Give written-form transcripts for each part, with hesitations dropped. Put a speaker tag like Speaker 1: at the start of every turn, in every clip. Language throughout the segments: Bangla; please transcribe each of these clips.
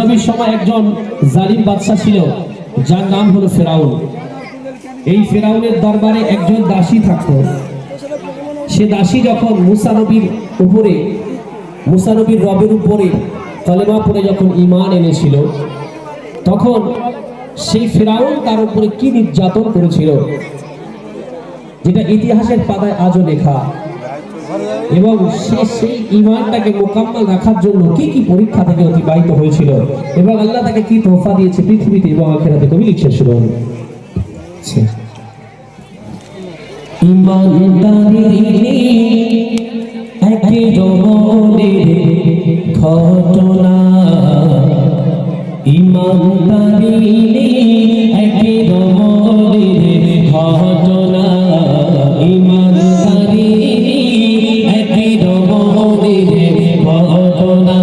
Speaker 1: নবীর সময় একজন জালিম বাদশা ছিল, যার নাম হলো ফেরাউন। এই ফেরাউনের দরবারে একজন দাসী থাকতো। সে দাসী যখন মুসা নবীর রবের উপরে কলেমা পড়ে যখন ঈমান এনেছিল, তখন সেই ফেরাউন তার উপরে কি নির্যাতন করেছিল, যেটা ইতিহাসের পাতায় আজও লেখা। এবং সে সেই ঈমানটাকে মোকাম্মল রাখার জন্য কি কি পরীক্ষা থেকে অতিবাহিত হয়েছিল এবং আল্লাহ তাকে কি তোহফা দিয়েছে পৃথিবীতে এবং আখিরাতে, কবি লিখছে শুনুন। ঈমানদারি একেবারে ঘটনা, ঈমানদারি একেবারে ঘটনা, ঈমানদারি একেবারে ঘটনা।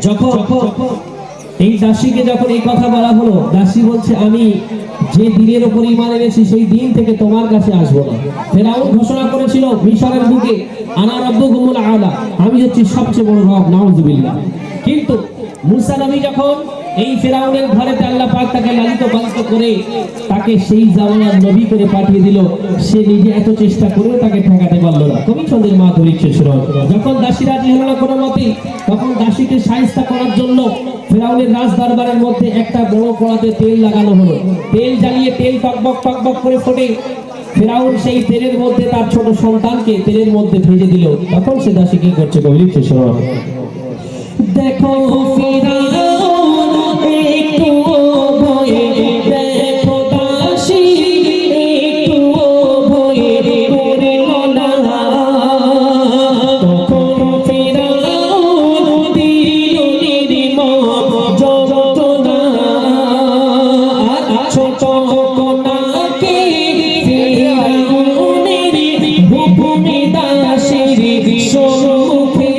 Speaker 1: যখন এই দাসীকে যখন এই কথা বলা হলো, দাসী বলছে আমি যে দিনের উপর ঈমান এনেছি সেই দিন থেকে তোমার কাছে আসবো না। ফেরাউন ঘোষণা করেছিল মিশরের বুকে, আনা রাব্বুকুমুল আলা, আমি হচ্ছি সবচেয়ে বড় রব, নাউযুবিল্লাহ। কিন্তু মুসা নবী যখন এই ফেরাউনের ঘরেতে আল্লাহ পাক তাকে লালিত পালিত করে তাকে সেই জামানার নবী করে পাঠিয়ে দিল, সে নিজে এত চেষ্টা করেও তাকে ঠেকাতে পারলো না। কবি ছন্দের মাধুরী লিখছে শুনুন। যখন দাসী রাজি হলো না কোনো মতেই, তখন দাসীকে শায়েস্তা করার জন্য ফেরাউনের রাজ দরবারের মধ্যে একটা বড় কড়াতে তেল লাগানো হলো। তেল জ্বালিয়ে তেল টকবক টকবক করে ফোটে। ফেরাউন সেই তেলের মধ্যে তার ছোট সন্তানকে তেলের মধ্যে ভেজে দিল। তখন সে দাসী কি করছে, কবি লিখছে শুনুন। দেখো ফেরাউন একটু ভয়ে, দেখো দাসী একটু ভয়ে করল না। তখন ফেরাউন দিল নির্মম যন্ত্রণা, ছোট কন্যাকে ফেরাউনের হুকুমে দাসীর সম্মুখে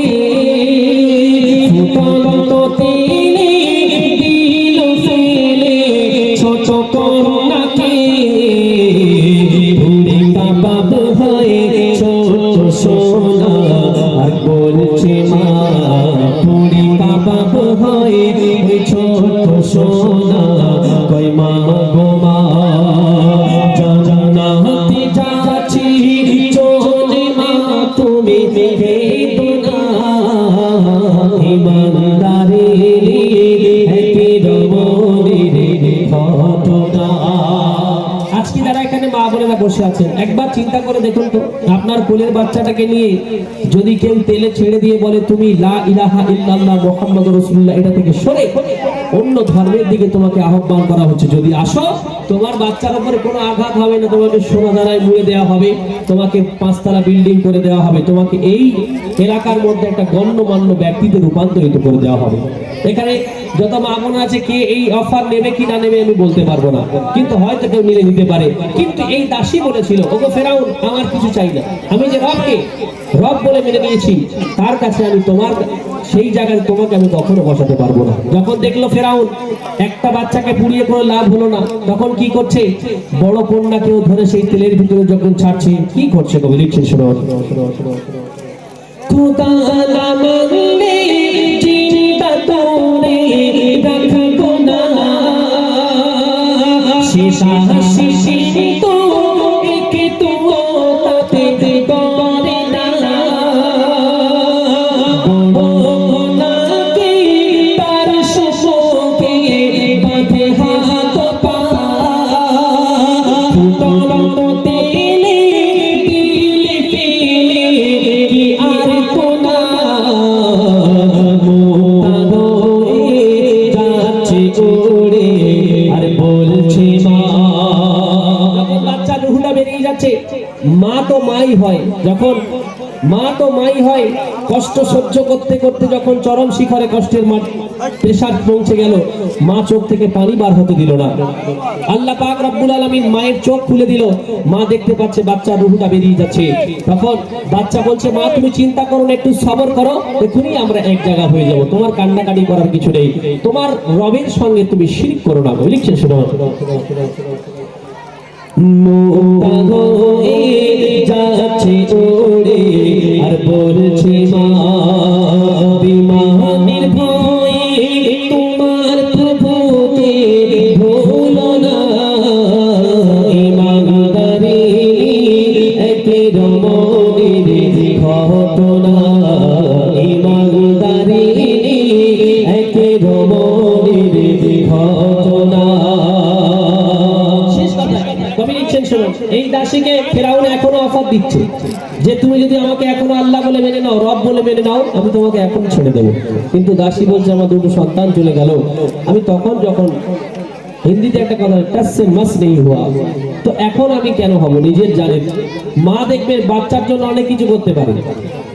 Speaker 1: সোনা কই মা গো মা, জান্নাতে যাচ্ছি চলে মা তুমি বেদনা, ইমানদারি আপনারা বসে আছেন, একবার চিন্তা করে দেখুন তো, আপনার কোলের বাচ্চাটাকে নিয়ে যদি কেউ তেলে ছেড়ে দিয়ে বলে তুমি লা ইলাহা ইল্লাল্লাহ মুহাম্মাদুর রাসূলুল্লাহ এটা থেকে সরে অন্য ধর্মের দিকে তোমাকে আহ্বান করা হচ্ছে, যদি আসো তোমার বাচ্চার উপরে কোনো আঘাত হবে না, তোমাকে সোনা দানায় মুড়ে দেওয়া হবে, তোমাকে 5 তলা বিল্ডিং করে দেওয়া হবে, তোমাকে এই এলাকার মধ্যে একটা গণ্যমান্য ব্যক্তিতে রূপান্তরিত করে দেওয়া হবে। এখানে যত মা বোন আছে, কে এই অফার নেবে কি না নেবে আমি বলতে পারবো না, কিন্তু হয়তো কেউ নিলে নিতে পারে। কিন্তু এই দাসী বলেছিল, ওগো ফেরাউন আমার কিছু চাই না, আমি যে রব বলে মেনে নিয়েছি, তার কাছে আমি তোমার সেই জায়গায় তোমাকে আমি কখনো বসাতে পারবো না। যখন দেখলো ফেরাউন একটা বাচ্চাকে পুড়িয়ে কোনো লাভ হলো না, তখন কি করছে, বড় কন্যাকেও ধরে সেই তেলের ভিতরে যখন ছাড়ছে, কি করছে কবি লিখছেন শোনো। খোদা না মানলে চিন্তা তোরে রাখবো না, শেষা শিশি তো একে তো তাতে করে না, নাকে তার শোকে বাঁধে হাত পা, তেলে দিলে ফেলে কি আর কোনা যাচ্ছে ওড়ে আর বলছে মা। বাচ্চা রুহুটা বেরিয়ে যাচ্ছে, মা তো মাই হয়, যখন মা তো মাই হয়, কষ্ট সহ্য করতে করতে যখন চরম শিখরে কষ্টের প্রেসার পৌঁছে গেল, মা চোখ থেকে পানি বার হতে দিল না। আল্লাহ পাক রব্বুল আলামিন মায়ের চোখ খুলে দিল, মা দেখতে পাচ্ছে বাচ্চা রুহুটা বেরিয়ে যাচ্ছে। তখন বাচ্চা বলছে, মা তুমি চিন্তা করো না, একটু সবর করো, এখনই আমরা এক জায়গা হয়ে যাব, তোমার কান্নাকাটি করার কিছু নেই, তোমার রবের সঙ্গে তুমি শিরক করো না। লিখছেন শোনো, যাচ্ছে ওড়ে আর বলছে মা, বিমানের ভয়ে তোমার প্রভুকে ভুলো না, ইমানদারি একের মনের ঘটনা, ইমানদারি একের মনের ঘটনা। এই দাসীকে ফেরাউন এখনো অফার দিচ্ছে যে তুমি যদি আমাকে এখনো আল্লাহ বলে মেনে নাও, রব বলে মেনে নাও, আমি তোমাকে এখন ছেড়ে দেবো। কিন্তু দাসী বলছে আমার 2টো সন্তান চলে গেল, আমি তখন যখন হিন্দিতে একটা কথা টাসসে মাস নেই হুয়া, তো এখন আমি কেন হব, নিজের জানেন মা দেখবে বাচ্চার জন্য অনেক কিছু করতে পারে,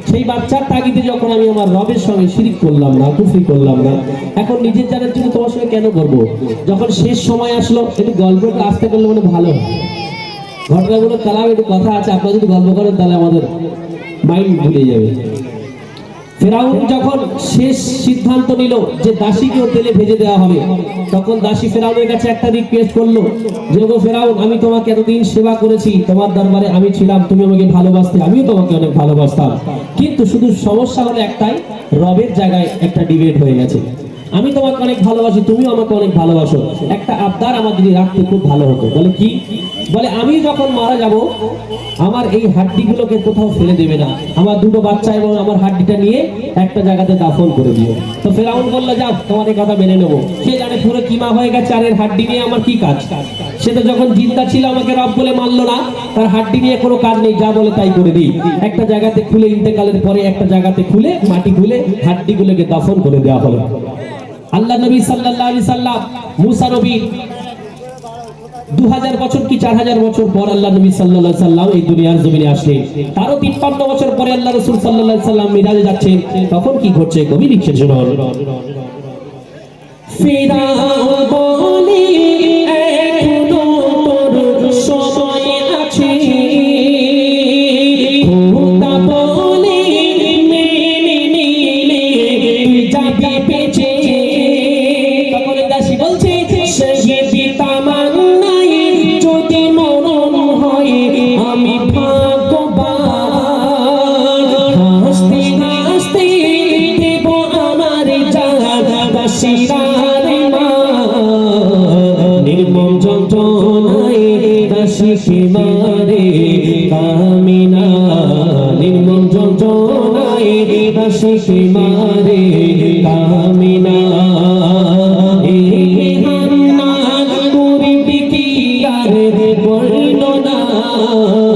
Speaker 1: সেই বাচ্চার তাগিদে যখন আমি আমার রবের সঙ্গে শিরিক করলাম না, কুফরি করলাম না, এখন নিজের জানের জন্য তোমার সঙ্গে কেন করবো। যখন শেষ সময় আসলো, একটু গল্পটা আসতে করলে মানে ভালো হয়, ঘটনাগুলো তালাও একটু কথা আছে, আপনারা যদি গল্প করেন তাহলে আমাদের মাইন্ড ভুলে যাবে। ফেরাউন যখন শেষ সিদ্ধান্ত নিল যে দাসীকেও তেলে ভেজে দেওয়া হবে, তখন দাসী ফেরাউনের কাছে একটা রিকোয়েস্ট করলো যে ওগো ফেরাউন, আমি তোমাকে এতদিন সেবা করেছি, তোমার দরবারে আমি ছিলাম, তুমি আমাকে ভালোবাসতে, আমিও তোমাকে অনেক ভালোবাসতাম, কিন্তু শুধু সমস্যা হলো একটাই, রবের জায়গায় একটা ডিবেট হয়ে গেছে। আমি তোমাকে অনেক ভালোবাসি, তুমিও আমাকে অনেক ভালোবাসো, একটা আবদার আমার যদি রাখতে খুব ভালো হতো। বলে কি? বলে আমি যখন মারা যাব, আমার এই হাড্ডিগুলোকে কোথাও ফেলে দেবে না, আমার 2টো বাচ্চা এবং আমার হাড্ডিটা নিয়ে একটা জায়গাতে দাফন করে দিও। তো ফেরাউন বললো যাও, তোমার এই কথা মেনে নেবো। সে জানে পুরো কিমা হয়ে গেছে, আর এর হাড্ডি নিয়ে আমার কি কাজ। সে তো যখন জিন্দা ছিল আমাকে রব বলে মানলো না, তার হাড্ডি নিয়ে কোনো কাজ নেই, যা বলে তাই করে দিই। একটা জায়গাতে খুলে, ইন্তেকালের পরে একটা জায়গাতে খুলে, মাটি খুলে হাড্ডিগুলোকে দাফন করে দেওয়া হলো। আল্লাহ নবী সাল্লাল্লাহু আলাইহি সাল্লাম, মুসা নবী 2000 বছর কি 4000 বছর পর আল্লাহ নবী সাল্লাল্লাহু আলাইহি সাল্লাম এই দুনিয়ার জমিনে আসলেন। তারও 53 বছর পরে আল্লাহ রাসূল সাল্লাল্লাহু আলাইহি সাল্লাম মিরাজে যাচ্ছেন। তখন কি ঘটছে কবি লিখছেন শুনুন। ফিরাউন বলে এখনো তোর সময় আছে, খোদা বলে মেনে নিলে তুই যাবি বেঁচে। তখন দাসী বলছে শহীদি তামান্নাই যদি মরণ হয় আমি ভাগ্যবান, হাসতে হাসতে দেব আমার জান দাসীরার মা। নির্মম যন্ত্রণায় দাসীকে মারে কামিনা, নির্মম যন্ত্রণায় দাসীকে মারে কামিনা। বর্ণনা না